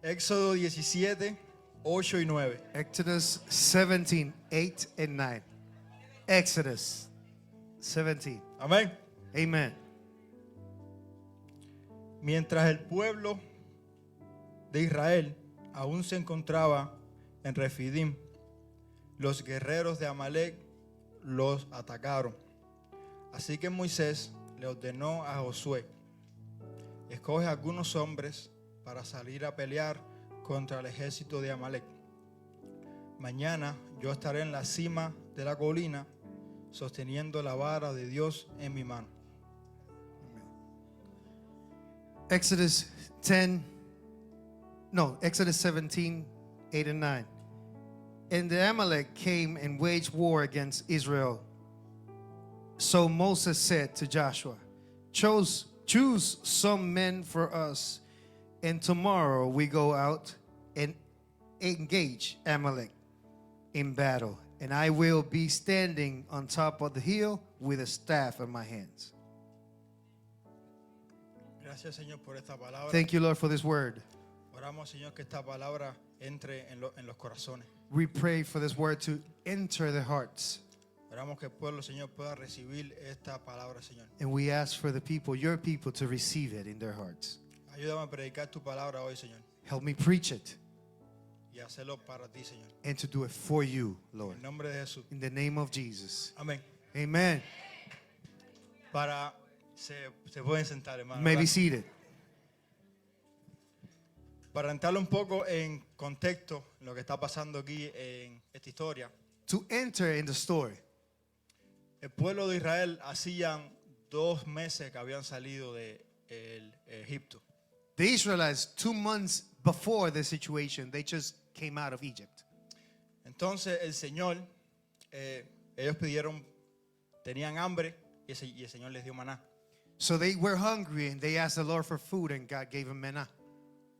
Éxodo 17, 8 y 9. Exodus 17, 8 and 9. Exodus 17. Amén. Amen. Mientras el pueblo de Israel aún se encontraba en Refidim, los guerreros de Amalek los atacaron. Así que Moisés le ordenó a Josué: escoge algunos hombres para salir a pelear contra el ejército de Amalek. Mañana yo estaré en la cima de la colina sosteniendo la vara de Dios en mi mano. Exodus 17, 8 and 9. And the Amalek came and waged war against Israel. So Moses said to Joshua, choose some men for us, and tomorrow we go out and engage Amalek in battle. And I will be standing on top of the hill with a staff in my hands. Gracias, Señor, por esta palabra. Thank you, Lord, for this word. Oramos, Señor, que esta palabra entre en los corazones. We pray for this word to enter the hearts. Oramos que el pueblo, Señor, pueda recibir esta palabra, Señor. And we ask for the people, your people, to receive it in their hearts. Ayúdame a predicar tu palabra hoy, Señor, Help me preach it y hacerlo para ti, Señor. and to do it for you, En Lord. el nombre de Jesús. In the name of Jesus. Amén. Amen. Se pueden sentar, hermano. You may be seated. Para entrarlo un poco en contexto, en lo que está pasando aquí en esta historia, To enter in the story, el pueblo de Israel hacían 2 meses que habían salido de Egipto. the Israelites, 2 months before the situation, they just came out of Egypt. Entonces el Señor, ellos tenían hambre y el Señor les dio maná. So they were hungry and they asked the Lord for food, and God gave them manna.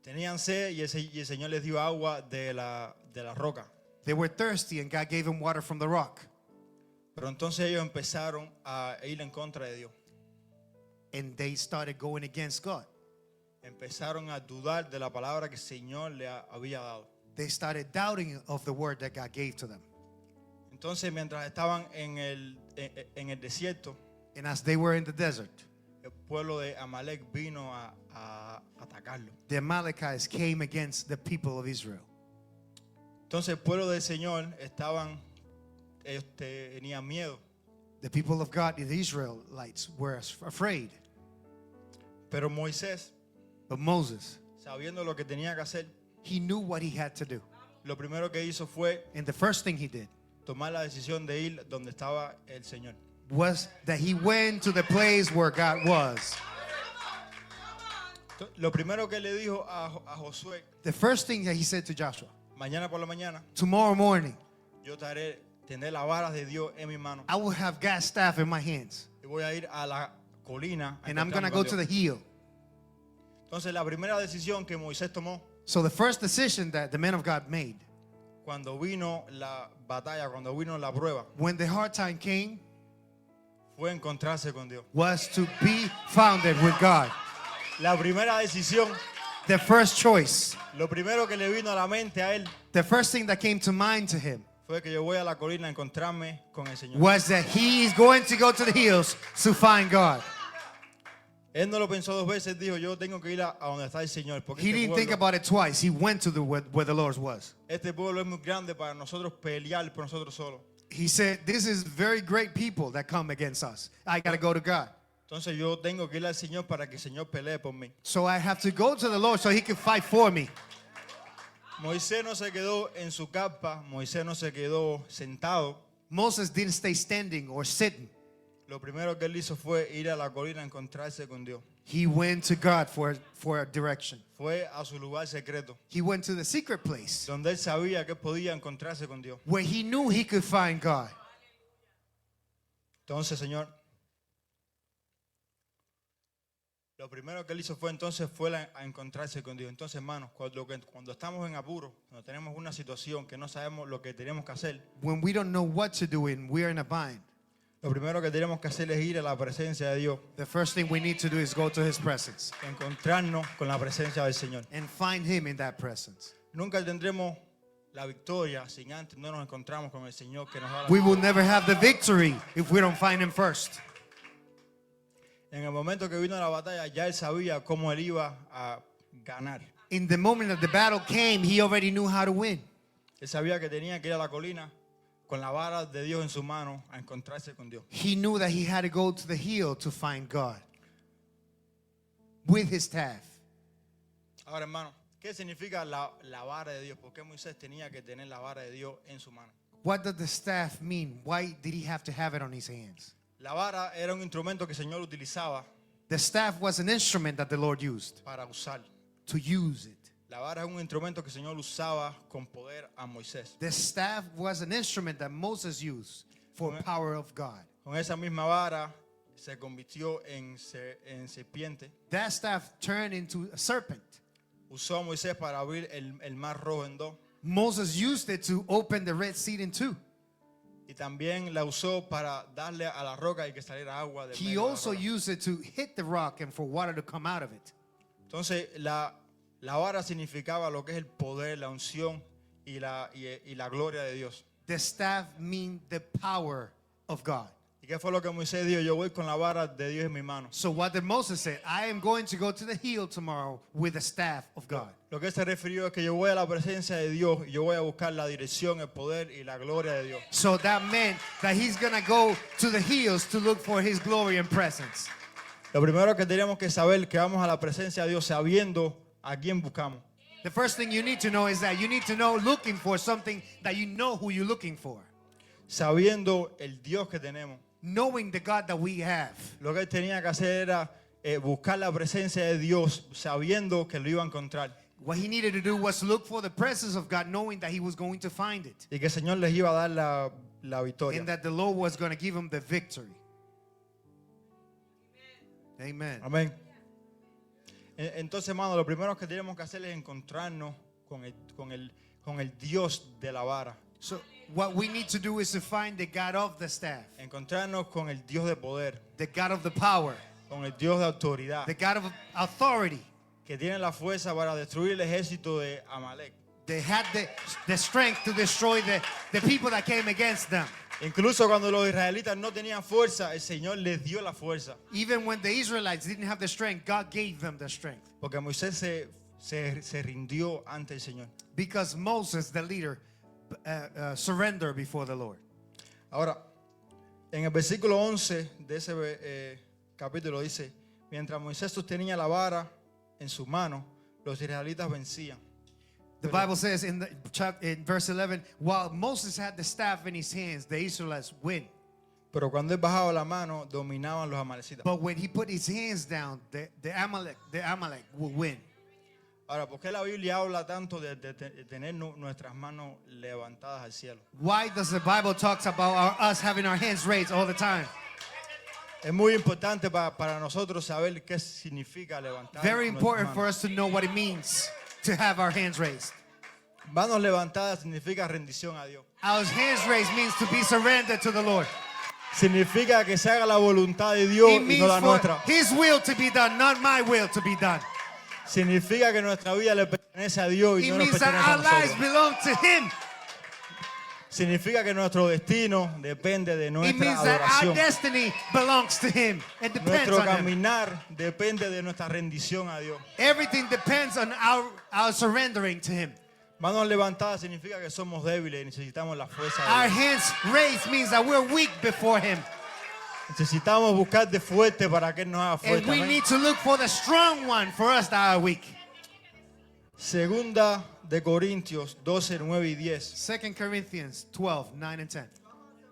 Tenían sed y el Señor les dio agua de la roca. They were thirsty and God gave them water from the rock. Pero entonces ellos empezaron a ir en contra de Dios. And they started going against God. Empezaron a dudar de la palabra que el Señor le había dado. They started doubting of the word that God gave to them. Entonces mientras estaban en el desierto, And as they were in the desert, el pueblo de Amalek vino a atacarlo. the Amalekites came against the people of Israel. Entonces el pueblo del Señor ellos tenían miedo. The people of God, the Israelites, were afraid. Pero Moisés, But Moses, sabiendo lo que tenía que hacer, he knew what he had to do. lo primero que hizo fue And the first thing he did tomar la decisión de ir donde estaba el Señor. was that he went to the place where God was. Lo primero que le dijo a Josué: The first thing that he said to Joshua, mañana por la mañana tomorrow morning, yo tendré las varas de Dios en mi mano I will have God's staff in my hands. y voy a ir a la colina a And I'm going to encontrarme go con to the Dios. hill. Entonces la primera decisión que Moisés tomó So the first decision that the man of God made, cuando vino la batalla, cuando vino la prueba, when the hard time came, fue encontrarse con Dios. was to be founded with God. La primera decisión, The first choice, lo primero que le vino a la mente a él the first thing that came to mind to him fue que yo voy a la colina a encontrarme con el Señor. was that he is going to go to the hills to find God. Él no lo pensó 2 veces, dijo: yo tengo que ir a donde está el Señor, porque He didn't think about it twice. He went to where the Lord was. este pueblo es muy grande para nosotros pelear por nosotros solos. He said, this is very great people that come against us. I got to go to God. Entonces yo tengo que ir al Señor para que el Señor pelee por mí. So I have to go to the Lord so he can fight for me. Moisés no se quedó en su carpa, Moisés no se quedó sentado. Moses didn't stay standing or sitting. Lo primero que él hizo fue ir a la colina a encontrarse con Dios. He went to God for a direction. Fue a su lugar secreto, He went to the secret place donde él sabía que podía encontrarse con Dios. where he knew he could find God. Entonces, Señor, lo primero que él hizo fue a encontrarse con Dios. Entonces, hermanos, cuando estamos en apuro, cuando tenemos una situación que no sabemos lo que tenemos que hacer, When we don't know what to do and we're in a bind, Lo primero que tenemos que hacer es ir a la presencia de Dios, The first thing we need to do is go to his presence encontrarnos con la presencia del Señor. and find him in that presence. Nunca tendremos la victoria si antes no nos encontramos con el Señor que nos da la We will victoria. never have the victory if we don't find him first. En el momento que vino la batalla, ya él sabía cómo él iba a ganar. In the moment that the battle came, he already knew how to win. Él sabía que tenía que ir a la colina con la vara de Dios en su mano a encontrarse con Dios. He knew that he had to go to the hill to find God with his staff. Ahora, hermano, ¿qué significa la vara de Dios? ¿Por qué Moisés tenía que tener la vara de Dios en su mano? What does the staff mean? Why did he have to have it on his hands? La vara era un instrumento que el Señor utilizaba The staff was an instrument that the Lord used para usar. to use it. La vara es un instrumento que el Señor usaba con poder a Moisés. The staff was an instrument that Moses used for power of God. Con esa misma vara se convirtió en serpiente. That staff turned into a serpent. Usó a Moisés para abrir el mar rojo en dos. Moses used it to open the Red Sea in two. Y también la usó para darle a la roca y que saliera agua del He medio de la also roca. used it to hit the rock and for water to come out of it. Entonces la vara significaba lo que es el poder, la unción y la gloria de Dios. The staff mean the power of God. ¿Y qué fue lo que Moisés dijo? Yo voy con la vara de Dios en mi mano. So what did Moses say? I am going to go to the hill tomorrow with the staff of God. Lo que él se refirió es que yo voy a la presencia de Dios y yo voy a buscar la dirección, el poder y la gloria de Dios. So that meant that he's going to go to the hills to look for his glory and presence. Lo primero que tenemos que saber que vamos a la presencia de Dios sabiendo a quién buscamos. The first thing you need to know is that you need to know looking for something that you know who you're looking for. Sabiendo el Dios que tenemos. Knowing the God that we have. Lo que él tenía que hacer era buscar la presencia de Dios sabiendo que lo iba a encontrar. What he needed to do was to look for the presence of God, knowing that he was going to find it. Y que el Señor les iba a dar la victoria. And that the Lord was going to give him the victory. Amen. Amén. Entonces, hermano, lo primero que tenemos que hacer es encontrarnos con el Dios de la vara. So what we need to do is to find the God of the staff, Encontrarnos con el Dios de poder, the God of the power, con el Dios de autoridad, the God of authority. que tiene la fuerza para destruir el ejército de Amalek. They had the strength to destroy the people that came against them. Incluso cuando los israelitas no tenían fuerza, el Señor les dio la fuerza. Even when the Israelites didn't have the strength, God gave them the strength. Porque Moisés se rindió ante el Señor. Because Moses, the leader, surrendered before the Lord. Ahora, en el versículo 11 de ese capítulo dice, mientras Moisés sostenía la vara en su mano, los israelitas vencían. The Bible says in verse 11, while Moses had the staff in his hands, the Israelites win. Pero cuando él bajaba la mano, dominaban los amalecitas. But when he put his hands down, the Amalek will win. Ahora, ¿por qué la Biblia habla tanto de tener nuestras manos levantadas al cielo? Why does the Bible talks about us having our hands raised all the time? Es muy importante para nosotros saber qué significa levantar Very nuestras important manos. for us to know what it means to have our hands raised. Manos levantadas significa rendición a Dios. Our hands raised means to be surrendered to the Lord. Significa que se haga la voluntad de Dios It y means no la for nuestra. His will to be done, not my will to be done. Significa que nuestra vida le pertenece a Dios y It no nos means that pertenece a our lives nosotros. belong to Him. Significa que nuestro destino depende de It nuestra means that our adoración. destiny belongs to Him and depends Nuestro on Him. caminar depende de nuestra rendición a Dios. Everything depends on our surrendering to Him. Manos levantadas significa que somos débiles y necesitamos la fuerza Our de Dios. hands raised means that we're weak before Him. Necesitamos buscar de fuerte para que Él nos haga And fuerte. we Amén. need to look for the strong one for us that are weak. Segunda de Corintios 12, 9 y 10. 2 Corinthians 12, 9 and 10.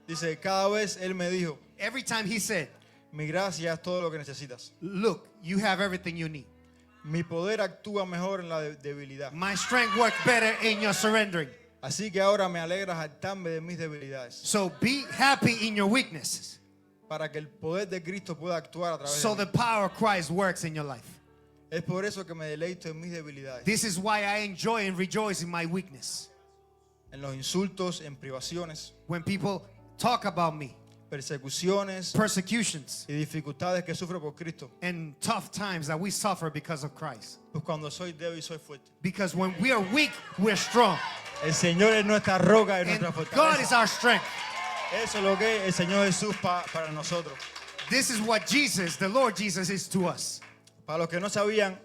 Dice, cada vez Él me dijo, Every time He said, mi gracia es todo lo que necesitas. look, you have everything you need. Mi poder actúa mejor en la debilidad. My strength works better in your surrendering. Así que ahora me alegra jactarme de mis debilidades, So be happy in your weaknesses. para que el poder de Cristo pueda actuar a través So de the mí. power of Christ works in your life. Es por eso que me deleito en mis debilidades, This is why I enjoy and rejoice in my weakness. en los insultos, en privaciones, When people talk about me, persecuciones persecutions, y dificultades que sufre por Cristo. and tough times that we suffer because of Christ. Pues cuando soy débil, soy fuerte. Because when we are weak, we're strong. El Señor es nuestra roca y And nuestra God is fortaleza. our strength. Eso es lo que es el Señor Jesús para nosotros. This is what Jesus, the Lord Jesus, is to us. Para los que no sabían,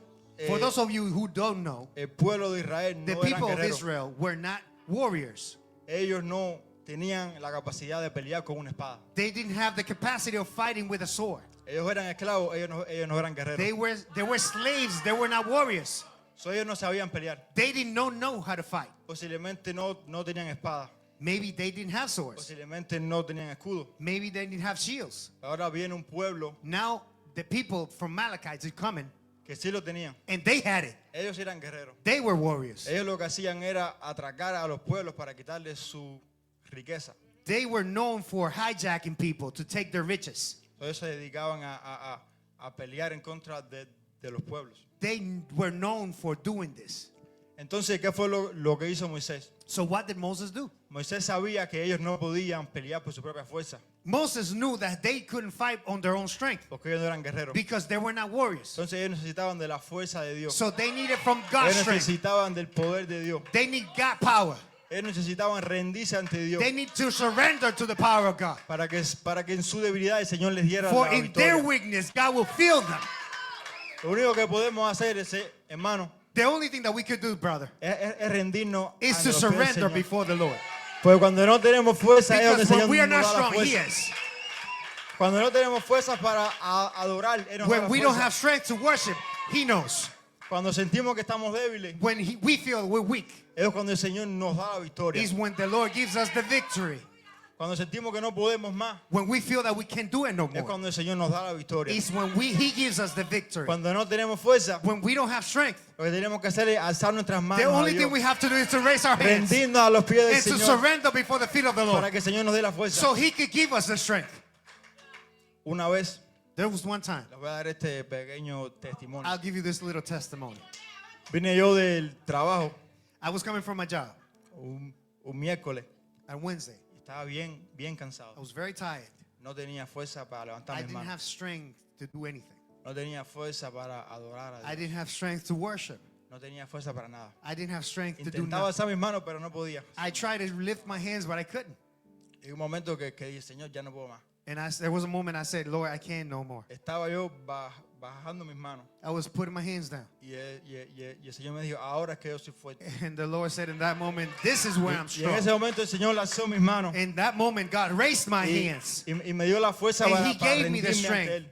For those of you who don't know, el pueblo de Israel the no eran people of guerreros. Israel were not warriors. Ellos no tenían la capacidad de pelear con una espada. They didn't have the capacity of fighting with a sword. Ellos eran esclavos, ellos no eran guerreros. They were slaves. They were not warriors. So, ellos no sabían pelear. They didn't know how to fight. Posiblemente no tenían espada. Maybe they didn't have swords. Posiblemente no tenían escudo. Maybe they didn't have shields. Ahora viene un pueblo Now the people from Malachites are coming, que sí lo tenían. and they had it. Ellos eran guerreros. They were warriors. Ellos lo que hacían era atracar a los pueblos para quitarles su riqueza. They were known for hijacking people to take their riches. Entonces se dedicaban a pelear en contra de los pueblos. They were known for doing this. Entonces, ¿qué fue lo que hizo Moisés? So what did Moses do? Moisés sabía que ellos no podían pelear por su propia fuerza, Moses knew that they couldn't fight on their own strength porque ellos no eran guerreros. because they were not warriors. Entonces ellos necesitaban de la fuerza de Dios. So they needed from God's Ellos strength. necesitaban del poder de Dios. They need God power. Ellos necesitaban rendirse ante Dios They need to surrender to the power of God. para que en su debilidad el Señor les diera For la in their victoria. weakness, God will fill them. Lo único que podemos hacer, hermano, The only thing that we could do, brother, es rendirnos is ante to los pies del surrender Señor. before the Lord. Porque cuando no tenemos fuerza es donde el Because when Señor we are nos not da la strong, He fuerza. is. Cuando no tenemos fuerza para adorar, Él nos da When la we don't fuerza. have strength to worship, He knows. Cuando sentimos que estamos débiles, When we feel we're weak, es cuando el Señor nos da la victoria. is when the Lord gives us the victory. Cuando sentimos que no podemos más, When we feel that we can't do it no es more, cuando el Señor nos da la victoria. is when He gives us the victory. Cuando no tenemos fuerza, When we don't have strength, lo que tenemos que hacer es alzar nuestras the manos a only Dios, thing we have to do is to raise our hands rendirnos a los pies del and to Señor surrender before the feet of the para Lord que el Señor nos dé la fuerza. so He could give us the strength. Una vez, There was one time, les voy a dar este pequeño testimonio. I'll give you this little testimony. Vine yo del trabajo I was coming from my job un miércoles on Wednesday. y estaba bien I cansado. was very tired. No tenía fuerza para levantar I mis didn't have manos. strength to do anything. No tenía fuerza para adorar a I Dios. didn't have strength to worship. No tenía fuerza para nada. I didn't have strength to do Intentaba nothing. alzar mis manos, pero no podía. I tried to lift my hands, but I couldn't. Y un momento que dije, Señor, ya no puedo más. And there was a moment I said, Lord, I can't no more. Estaba yo bajando mis manos I was putting my hands down. y el Señor me dijo, ahora es que yo soy fuerte. And the Lord said in that moment, this is where I'm Y en ese strong. momento el Señor alzó mis manos In that moment, God raised my y, hands y me dio la fuerza And para He gave me the rendirme ante Él. strength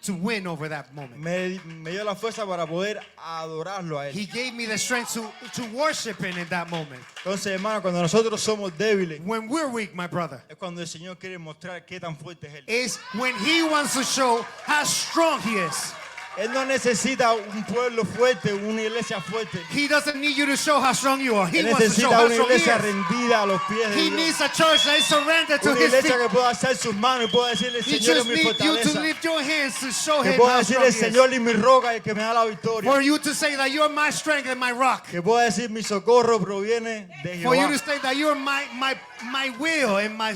to win over that moment. Me dio la fuerza para poder adorarlo a Él. He gave me the strength to worship Him in that moment. Entonces, hermano, cuando nosotros somos débiles, When we're weak, my brother, es cuando el Señor quiere mostrar qué tan fuerte es Él. is when He wants to show how strong He is. Él no necesita un pueblo fuerte, una iglesia fuerte. He doesn't need you to show how strong you are. He Él wants to show necesita how una strong He iglesia is. rendida a los pies de He Dios. needs a church that is surrendered to Una His iglesia feet. que pueda alzar sus manos y pueda decirle, He Señor es just mi needs you to fortaleza. lift your hands to show Que Him pueda how strong decirle, He is. Señor es mi roca y el que me da la victoria. For you to say that you are my strength and my rock. Que pueda decir, mi socorro proviene de For you Jehová. to say that you are my will and my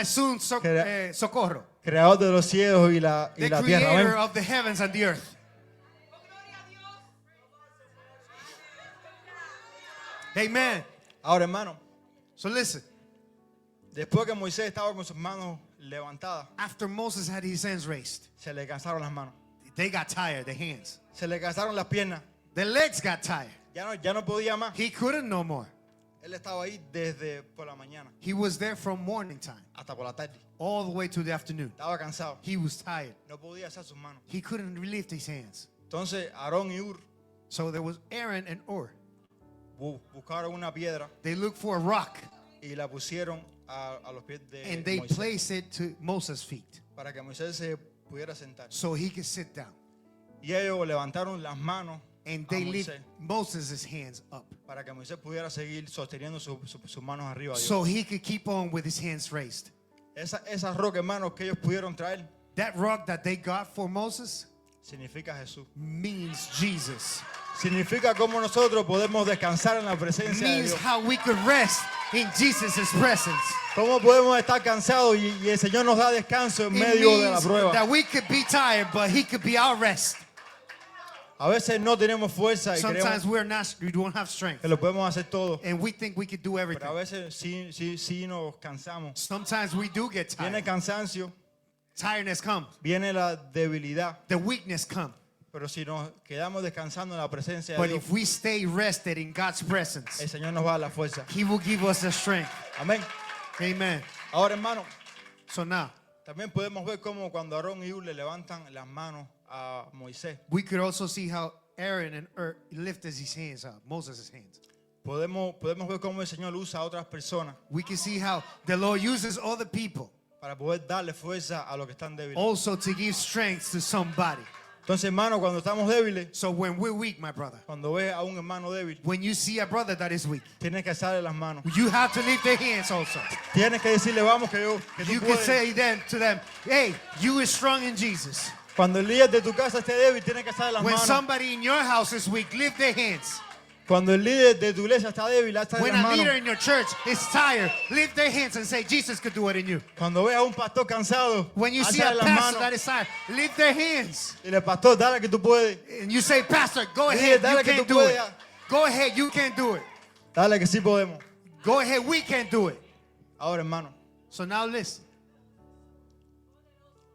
soon socorro. Creador de los cielos y la The tierra. creator Amén. of the heavens and the earth. Amen. Ahora, hermano, So listen, después que Moisés estaba con sus manos levantadas, after Moses had his hands raised, se le cansaron las manos. they got tired, the hands. Se le cansaron las piernas. The legs got tired. Ya no podía más. He couldn't no more. Él estaba ahí desde por la mañana He was there from morning time hasta por la tarde. all the way to the afternoon. Estaba cansado. He was tired. No podía alzar sus manos. He couldn't lift his hands. Entonces, Aarón y Ur So there was Aaron and Ur. buscaron una piedra They looked for a rock y la pusieron a los pies de and they Moisés placed it to Moses' feet para que Moisés se pudiera sentar. so he could sit down. Y ellos levantaron las manos And a they lift Moisés Moses' hands up para que Moisés pudiera seguir sosteniendo sus manos arriba a Dios. so he could keep on with his hands raised. Esa roca, hermanos, que ellos pudieron traer That rock that they got for Moses significa Jesús. means Jesus. significa cómo nosotros podemos descansar en la presencia de Means Dios. how we could rest in Jesus' presence. Cómo podemos estar cansados y el Señor nos da descanso en It medio de la means prueba. that we could be tired, but He could be our rest. A veces no tenemos fuerza y Sometimes creemos we don't have strength, que lo podemos hacer todo, and we think we could do pero a everything. veces sí nos cansamos. Sometimes we do get Viene el tired. cansancio, Tiredness comes. viene la debilidad, The weakness comes. pero si nos quedamos descansando en la presencia de But Dios, if we stay rested in God's presence, el Señor nos va a dar la fuerza. He will give us the strength. Amén. Amen. Ahora, hermano, So now, también podemos ver cómo cuando Aarón y Hur le levantan las manos a Moisés, we could also see how Aaron and lifted his hands up, Moses' hands. podemos ver cómo el Señor usa a otras personas We can see how the Lord uses other people para poder darle fuerza a los que están débiles. also to give strength to somebody. Entonces, hermano, cuando estamos débiles, So when we're weak, my brother, cuando ves a un hermano débil, when you see a brother that is weak, tienes que alzarle las manos. you have to lift their hands also. Tienes que decirle, vamos, que tú You can puedes. say then to them, hey, you is strong in Jesus. Cuando el líder de tu casa esté débil, tienes que alzarle las When manos. somebody in your house is weak, lift their hands. Cuando el líder de tu iglesia está débil, alzale When las a leader manos. in your church is tired, lift their hands and say, Jesus could do it in you. Cuando ves a un pastor cansado, When you see a alzale las pastor that manos. is tired, lift their hands. Y el pastor, dale que tú puedes. And you say, Pastor, go Dile, ahead, dale you que can't tú do it. puedes. Go ahead, you can't do it. Dale que sí podemos. Go ahead, we can't do it. Ahora, hermano, So now listen.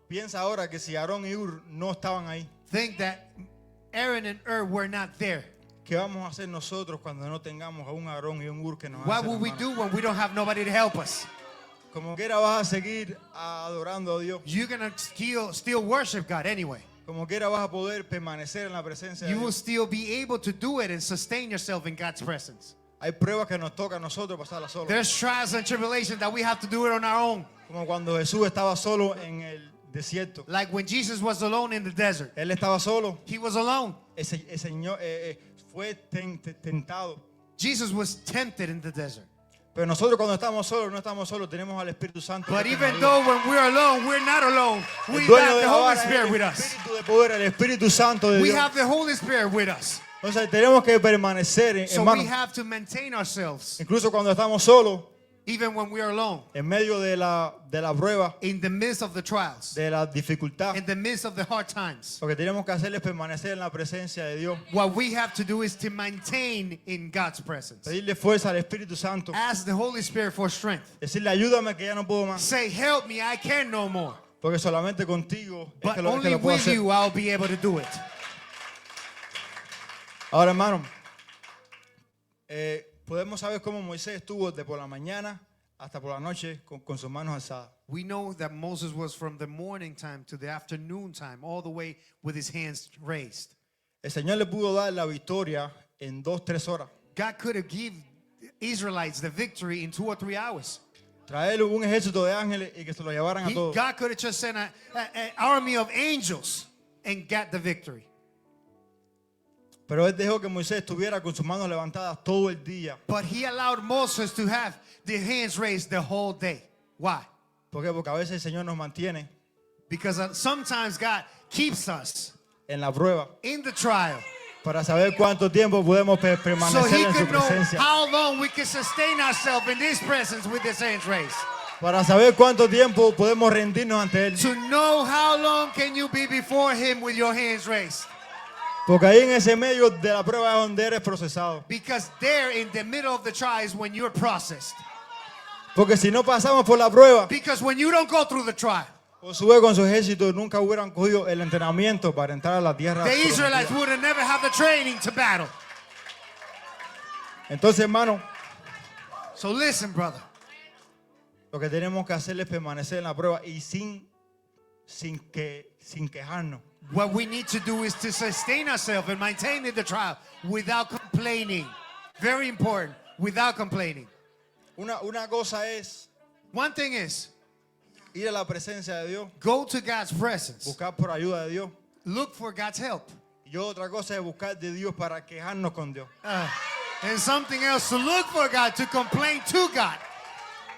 piensa ahora que si Aarón y Hur no estaban ahí, Think that Aaron and were not there. ¿qué vamos a hacer nosotros cuando no tengamos a un Aarón y un Hur que nos What alcen will las we manos? do when we don't have nobody to help us? Como quiera vas a seguir adorando a Dios. You're going to still worship God anyway. Como quiera vas a poder permanecer en la presencia de You will Dios. still be able to do it and sustain yourself in God's presence. Hay pruebas que nos toca a nosotros pasarlas solos. There's trials and tribulations that we have to do it on our own. Como cuando Jesús estaba solo en el desierto. Like when Jesus was alone in the desert. Él estaba solo. He was alone. El Señor fue tentado. Jesus was tempted in the desert. Pero nosotros cuando estamos solos, no estamos solos, tenemos al Espíritu Santo. But que nos even ayuda. though when we're alone, we're not alone. El We dueño have de the la Holy vara es Spirit el with us. Espíritu de poder, el Espíritu Santo de We Dios. have the Holy Spirit with us. Entonces tenemos que permanecer, So we hermanos, have to maintain ourselves incluso cuando estamos solos, even when we're alone, en medio de la prueba, in the midst of the trials, de la dificultad. in the midst of the hard times. Lo que tenemos que hacer es permanecer en la presencia de Dios. What we have to do is to maintain in God's presence. Pedirle fuerza al Espíritu Santo. Ask the Holy Spirit for strength. Decirle, ayúdame que ya no puedo más. Say, help me, I can no more. Porque solamente contigo es But que lo only puedo with hacer. you I'll be able to do it. Ahora, hermano, podemos saber cómo Moisés estuvo de por la mañana hasta por la noche con sus manos alzadas. We know that Moses was from the morning time to the afternoon time, all the way with his hands raised. El Señor le pudo dar la victoria en 2-3 horas. God could have given Israelites the victory in 2 or 3 hours. Traer un ejército de ángeles y que se lo llevaran a todos. God could have just sent an army of angels and got the victory. Pero él dejó que Moisés estuviera con sus manos levantadas todo el día. But he allowed Moses to have the hands raised the whole day. Why? ¿Por qué? Porque a veces el Señor nos mantiene Because sometimes God keeps us en la prueba in the trial para saber cuánto tiempo podemos so permanecer he en su could know presencia. how long we can sustain ourselves in his presence with his hands raised. Para saber cuánto tiempo podemos rendirnos ante Él. To know how long can you be before him with your hands raised. Porque ahí en ese medio de la prueba es donde eres procesado. Because there in the middle of the trial is when you're processed. Porque si no pasamos por la prueba, Because when you don't go through the trial, Josué con su ejército nunca hubieran cogido el entrenamiento para entrar a la tierra the Israelites prometida. would have never had the training to battle. Entonces, hermano, So listen, brother. lo que tenemos que hacer es permanecer en la prueba y sin quejarnos. What we need to do is to sustain ourselves and maintain in the trial without complaining. Very important, without complaining. Una cosa es One thing is, ir a la presencia de Dios, go to God's presence. buscar por ayuda de Dios. Look for God's help. Y otra cosa es buscar de Dios para quejarnos con Dios. And something else, to look for God, to complain to God.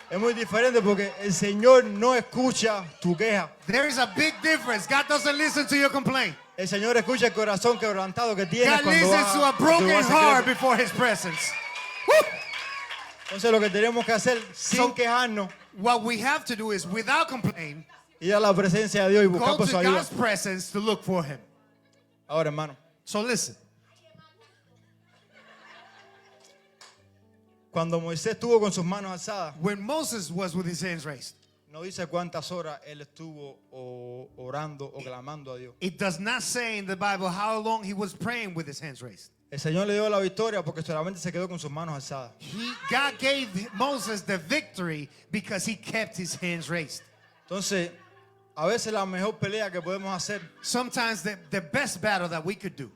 Es muy diferente porque el Señor no escucha tu queja. There is a big difference. God doesn't listen to your complaint. El Señor escucha el corazón quebrantado que tienes God cuando listens vas to a tu broken lugar heart secreto. before His presence. Entonces lo que tenemos que hacer sin So- quejarnos, What we have to do is, without complaint, ir a la presencia de Dios y buscar go por to su ayuda. God's presence to look for Him. Ahora, hermano, So listen. cuando Moisés estuvo con sus manos alzadas, When Moses was with his hands raised, no dice cuántas horas él estuvo orando o clamando a Dios. it does not say in the Bible how long he was praying with his hands raised. El Señor le dio la victoria porque solamente se quedó con sus manos alzadas. God gave Moses the victory because he kept his hands raised. Entonces, a veces la mejor pelea que podemos hacer Sometimes the best battle that we could do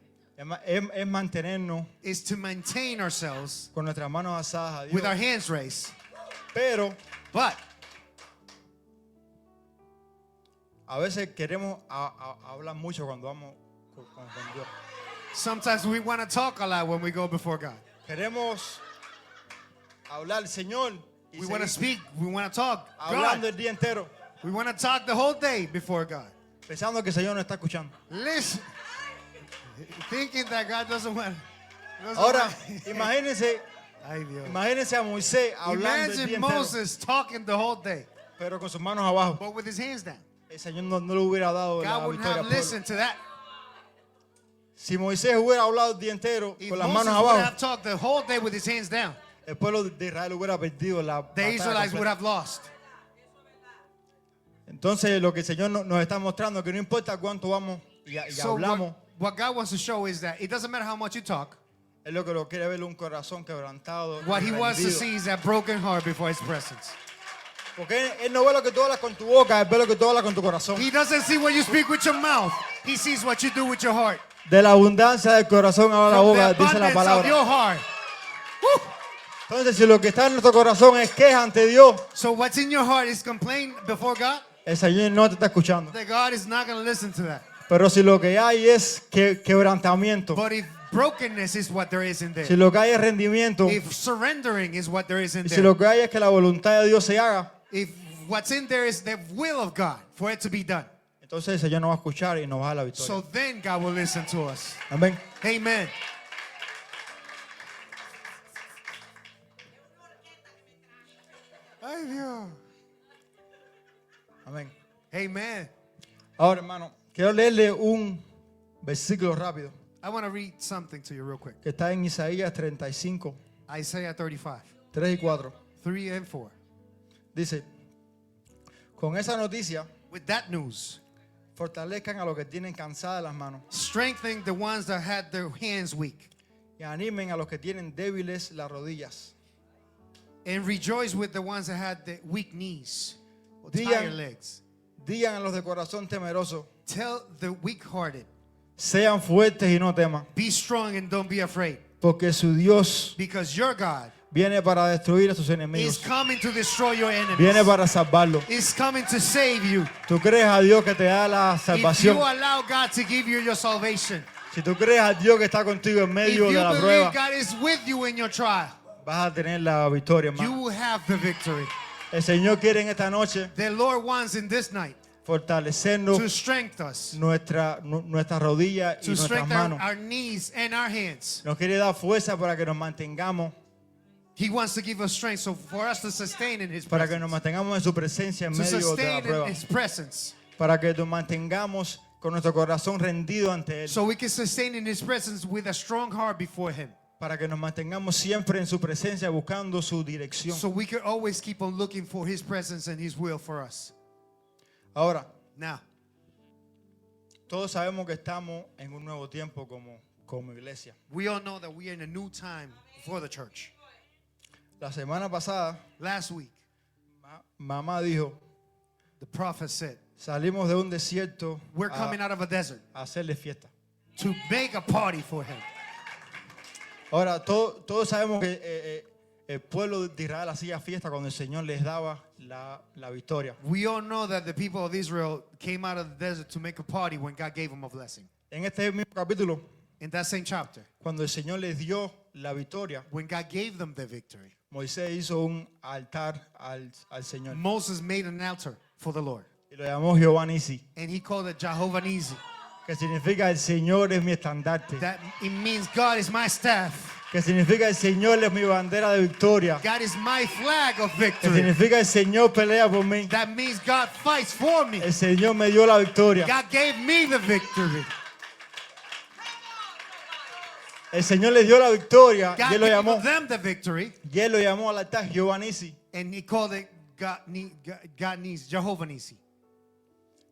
es mantenernos is to maintain ourselves con nuestras manos alzadas a Dios. with our hands raised. Pero But a veces queremos hablar mucho cuando vamos con Dios. sometimes we want to talk a lot when we go before God. Queremos hablar, Señor, y We want to seguir speak. We want to talk. hablando God. el día entero, We want to talk the whole day before God. pensando que el Señor no está escuchando. Listen. Thinking that God doesn't want. Ahora, imagínense, Ay, Dios. imagínense a Moisés hablando el día Imagine entero, Moses talking the whole day, pero con sus manos abajo. but with his hands down. El Señor no le hubiera dado la God wouldn't victoria have al pueblo. listened to that. Si Moisés hubiera hablado el día entero If con las Moses manos would abajo, have talked the whole day with his hands down, el pueblo de Israel hubiera perdido la the batalla Israelites would completa. have lost. Entonces lo que el Señor nos está mostrando que no importa cuánto vamos y So hablamos, what God wants to show is that it doesn't matter how much you talk. es lo que lo quiere ver un corazón quebrantado. What y He wants to rendido. see is that broken heart before His presence. Porque él no ve lo que tú hablas con tu boca, él ve lo que tú hablas con tu corazón. He doesn't see what you speak with your mouth. He sees what you do with your heart. De la abundancia del corazón habla la From the boca, dice la abundance of your palabra. heart. Woo! Entonces, si lo que está en nuestro corazón es queja ante Dios, So what's in your heart is complaint before God. el Señor no te está escuchando. That God is not going to listen to that. Pero si lo que hay es quebrantamiento, But if brokenness is what there is in si there, lo que hay es rendimiento, if surrendering is what there is in y si there, lo que hay es que la voluntad de Dios se haga, if what's in there is the will of God for it to be done, entonces el Señor nos va a escuchar y nos va a dar la so victoria. then God will listen to us. Amén. Amen. Ay, Dios. Amén. Amen. Ahora, hermano, quiero leerle un versículo rápido I want to read something to you real quick. que está en Isaías 35, Isaiah 35, 3 y 4. 3 and 4. Dice, con esa noticia, With that news, fortalezcan a los que tienen cansadas las manos strengthening the ones that had their hands weak, y animen a los que tienen débiles las rodillas. and rejoice with the ones that had the weak knees or Digan- tired legs. Digan a los de corazón temeroso, Tell the weak-hearted, sean fuertes y no teman, be strong and don't be afraid, porque su Dios because your God viene para destruir a sus is enemigos, coming to destroy your enemies. viene para salvarlos. Is coming to save you. Tú crees a Dios que te da la If you salvación. allow God to give you your salvation, Si tú crees a Dios que está contigo en if medio you de la believe prueba, God is with you in your trial, vas a tener la victoria, you hermano. will have the victory. El Señor quiere en esta noche The Lord wants in this night fortalecernos to strengthen us, nuestras rodillas y to nuestras strengthen manos. our knees and our hands. Nos quiere dar fuerza para que nos mantengamos, He wants to give us strength, so for us to sustain in His para que nos presence, mantengamos en su presencia en to medio de la sustain in prueba, His presence, para que nos mantengamos con nuestro corazón rendido ante Él, so we can sustain in His presence with a strong heart before Him, para que nos mantengamos siempre en su presencia buscando su dirección. so we can always keep on looking for His presence and His will for us. Ahora, Now, todos sabemos que estamos en un nuevo tiempo como iglesia. we all know that we are in a new time for the church. La semana pasada, Last week, mamá dijo, the prophet said, salimos de un desierto we're coming out of a desert a hacerle fiesta. to make a party for Him. Ahora, todos sabemos que el pueblo de Israel hacía fiesta cuando el Señor les daba la victoria. We all know that the people of Israel came out of the desert to make a party when God gave them a blessing. En este mismo capítulo, In that same chapter, cuando el Señor les dio la victoria, when God gave them the victory, Moisés hizo un altar al Señor Moses made an altar for the Lord. y lo llamó Jehová Nisi, And he called it Jehovah Nisi. que significa el Señor es mi estandarte, That it means God is my staff. que significa el Señor es mi bandera de victoria, God is my flag of que victory. significa el Señor pelea por mí, That means God fights for me. el Señor me dio la victoria, God gave me the victory. el Señor le dio la victoria God y él lo llamó, gave them the victory. y él lo llamó al altar Jehová Nisi. And he called it God Nisi, Jehovah Nisi.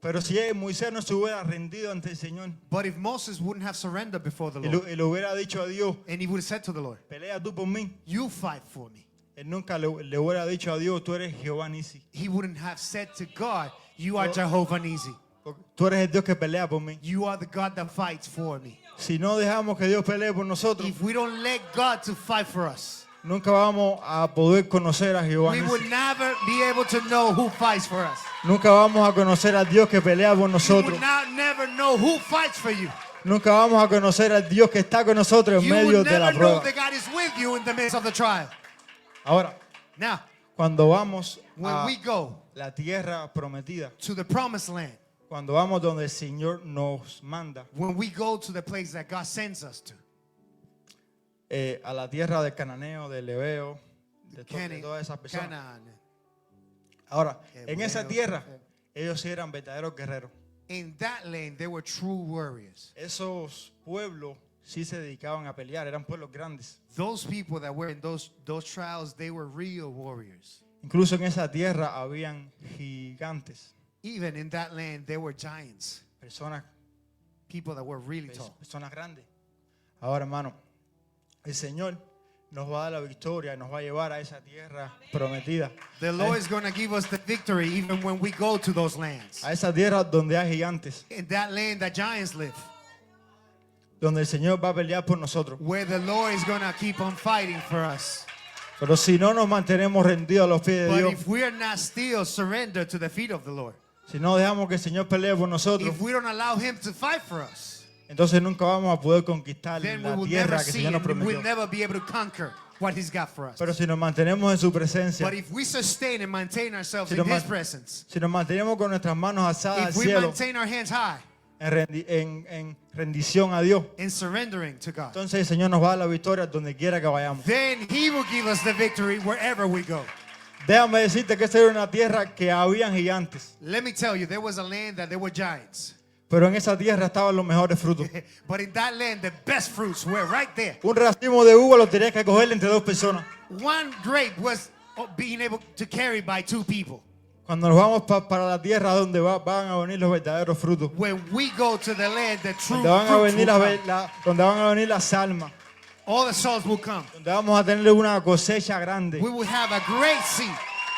Pero si Moisés no se hubiera rendido ante el Señor But if Moses wouldn't have surrendered before the y Lord, le hubiera dicho a Dios, and he would have said to the Lord, pelea tú por mí, you fight for me, él nunca le hubiera dicho a Dios, tú eres Jehová Nisi. he wouldn't have said to God, you are Jehovah Nisi. Porque tú eres el Dios que pelea por mí. You are the God that fights for me. Si no dejamos que Dios pelee por nosotros, If we don't let God to fight for us, nunca vamos a poder conocer a Jehová we Nisi. would never be able to know who fights for us. Nunca vamos a conocer a Dios que pelea por You nosotros. would never know who fights for you. Nunca vamos a conocer al Dios que está con nosotros en You medio would de la never know prueba. that God is with you in the midst of the trial. Ahora, Now, cuando vamos when a we go la tierra prometida, to the promised land, cuando vamos donde el Señor nos manda, when we go to the place that God sends us to, a la tierra del cananeo, del leveo, de Canaan, todas esas personas. Canaan, Ahora, en esa Hebreo, tierra, ellos sí eran verdaderos guerreros. in that land, they were true warriors. Esos pueblos sí se dedicaban a pelear, eran pueblos grandes. Those people that were in those trials, they were real warriors. Incluso en esa tierra habían gigantes, Even in that land, there were giants, personas, people that were really tall. personas grandes. Ahora, hermano, el Señor nos va a dar la victoria y nos va a llevar a esa tierra prometida. The Lord is going to give us the victory even when we go to those lands. A esa tierra donde hay gigantes, In that land that giants live, donde el Señor va a pelear por nosotros. where the Lord is going to keep on fighting for us. Pero si no nos mantenemos rendidos a los pies de But Dios, if we are not still surrendered to the feet of the Lord, si no dejamos que el Señor pelee por nosotros, if we don't allow Him to fight for us, entonces nunca vamos a poder conquistar then we la will tierra never que el see Señor nos and we prometió. will never be able to conquer what He's got for us. Pero si nos mantenemos en su presencia, But if we sustain and maintain ourselves Si in nos His man- presence, si nos mantenemos con nuestras manos alzadas al if we cielo maintain our hands high en rendición a Dios, in surrendering to God, entonces el Señor nos va a dar la victoria donde quiera que vayamos. then He will give us the victory wherever we go. Déjame decirte que esa era una tierra que habían gigantes, Let me tell you, there was a land that there were giants. pero en esa tierra estaban los mejores frutos. But in that land, the best fruits were right there. Un racimo de uva lo tenías que coger entre dos personas. One grape was being able to carry by two people. Cuando nos vamos para la tierra donde van a venir los verdaderos frutos, When we go to the land, the true donde van a fruits venir will come. donde van a venir las almas, All the souls will come. donde vamos a tener una cosecha grande, We will have a great seed,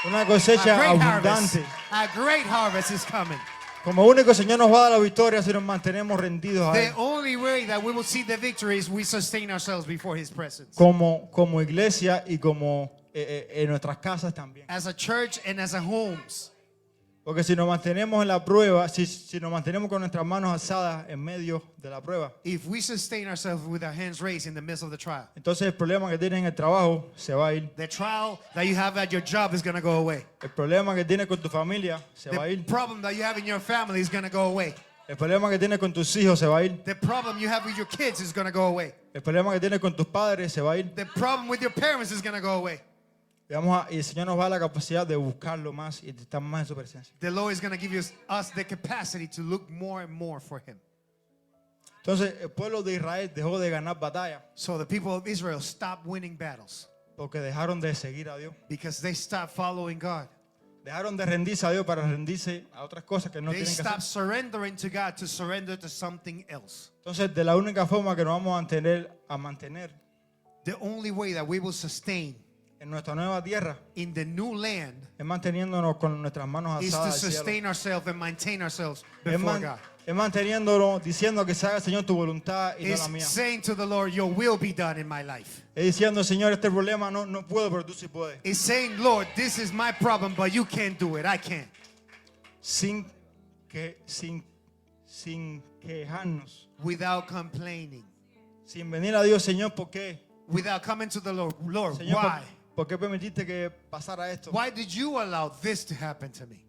una a cosecha great harvest. abundante. A great harvest is coming. Como único el Señor nos va a dar la victoria si nos mantenemos rendidos a The Él. only way that we will see the victory is we sustain ourselves before His presence. Como iglesia y como en nuestras casas también. As a church and as a homes. Porque si nos mantenemos en la prueba, si nos mantenemos con nuestras manos alzadas en medio de la prueba, If we sustain ourselves with our hands raised in the midst of the trial, entonces el problema que tienes en el trabajo se va a ir. the trial that you have at your job is going to go away. El problema que tienes con tu familia se va a The ir. problem that you have in your family is going to go away. El problema que tienes con tus hijos se va a ir. The problem you have with your kids is going to go away. El problema que tienes con tus padres se va a ir. The problem with your parents is going to go away. Y el Señor nos va a dar la capacidad de buscarlo más y de estar más en su presencia. The Lord is going to give us the capacity to look more and more for Him. Entonces el pueblo de Israel dejó de ganar batalla So the people of Israel stopped winning battles porque dejaron de seguir a Dios. because they stopped following God. Dejaron de rendirse a Dios para rendirse a otras cosas que no They tienen que stopped hacer. surrendering to God to surrender to something else. Entonces, de la única forma que nos vamos a mantener The only way that we will sustain en nuestra nueva tierra in the new land es manteniéndonos con nuestras manos is to alzadas al cielo. sustain ourselves and maintain ourselves Es, before man- God. es manteniéndonos diciendo que se haga, Señor, tu voluntad y no Is la mía. saying to the Lord, your will be done in my life. Es diciendo, Señor, este problema no puedo, pero tú sí puedes. Is saying, Lord, this is my problem, but you can't do it. I can't. Sin quejarnos. Without complaining. Sin venir a Dios, Señor, ¿por qué? Without coming to the Lord. Lord, Señor, why? ¿por qué permitiste que pasara esto? Why did you allow this to happen to me?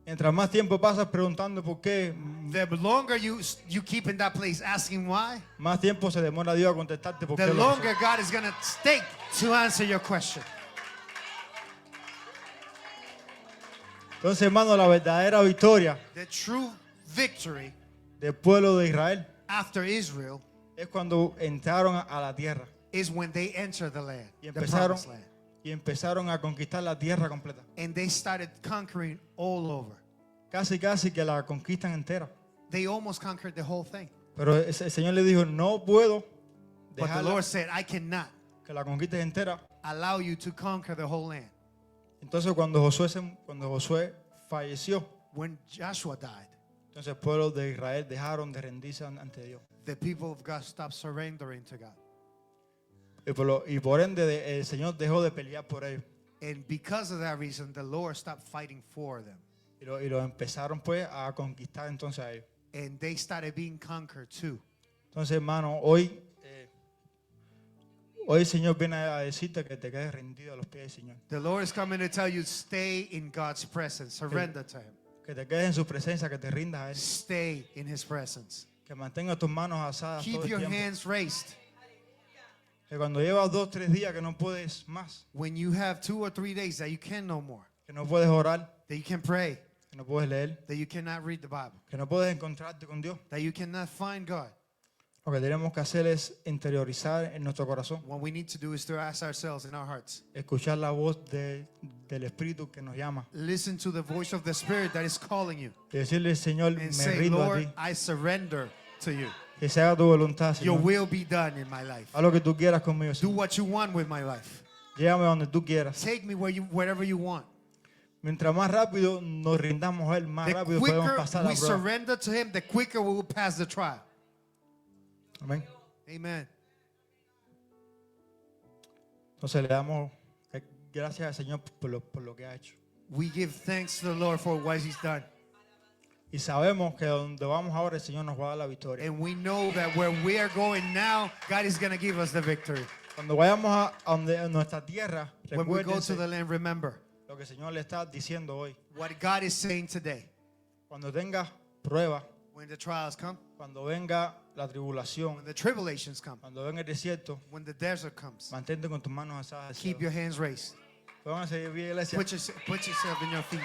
Mientras más tiempo pasas preguntando por qué, The longer you keep in that place asking why, más tiempo se demora Dios a contestarte por qué the lo pasó. longer God is going to take to answer your question. Entonces, hermano, la verdadera victoria The true victory del pueblo de Israel after Israel es cuando entraron a la tierra is when they enter the land, y the promised land. empezaron a conquistar la tierra completa. And they started conquering all over. Casi que la conquistan entera. They almost conquered the whole thing. Pero el Señor le dijo, no puedo But the dejar Lord said, I cannot que la conquistes entera. allow you to conquer the whole land. Entonces cuando Josué falleció, When Joshua died, entonces el pueblo de Israel dejaron de rendirse ante Dios. the people of God stopped surrendering to God. Y por ende el Señor dejó de pelear por ellos. And because of that reason, the Lord stopped fighting for them. Y lo empezaron pues a conquistar entonces a ellos. And they started being conquered too. Entonces, hermano, hoy el Señor viene a decirte que te quedes rendido a los pies del Señor. The Lord is coming to tell you, stay in God's presence. Surrender to Him. Que te quedes en su presencia, que te rindas a Él. Stay in His presence. Que mantengas tus manos alzadas todo Keep el your tiempo. hands raised. Que cuando llevas 2 o 3 días que no puedes más, When you have 2 or 3 days that you can no more, que no puedes orar, that you can pray, que no puedes leer, that you cannot read the Bible, que no puedes encontrarte con Dios, that you cannot find God, lo que tenemos que hacer es interiorizar en nuestro corazón, what we need to do is to ask ourselves in our hearts, escuchar la voz del Espíritu que nos llama listen to the voice of the Spirit that is calling you, y decirle, Señor, and me say, rindo a Lord, ti, I surrender to you. que se haga tu voluntad, Your Señor. will be done in my life. Haz lo que tú quieras conmigo, Do Señor. what you want with my life. Llévame donde tú quieras. Take me wherever you want. Mientras más rápido nos rindamos a Él, más The rápido podemos quicker pasar la we prueba. surrender to Him, the quicker we will pass the trial. Amén. Amen. Entonces le damos gracias al Señor por lo que ha hecho. We give thanks to the Lord for what He's done. Y sabemos que donde vamos ahora el Señor nos va a dar la victoria. And we know that where we are going now, God is going to give us the victory. Cuando vayamos a nuestra tierra, When we go to recuérdense the land, remember lo que el Señor le está diciendo hoy. what God is saying today. Cuando tengas pruebas, When the trials come, cuando venga la tribulación, when the tribulations come, cuando venga el desierto, when the desert comes, mantente con tus manos alzadas al keep cielo. your hands raised. Pónganse de pie, iglesia. Put yourself in your feet.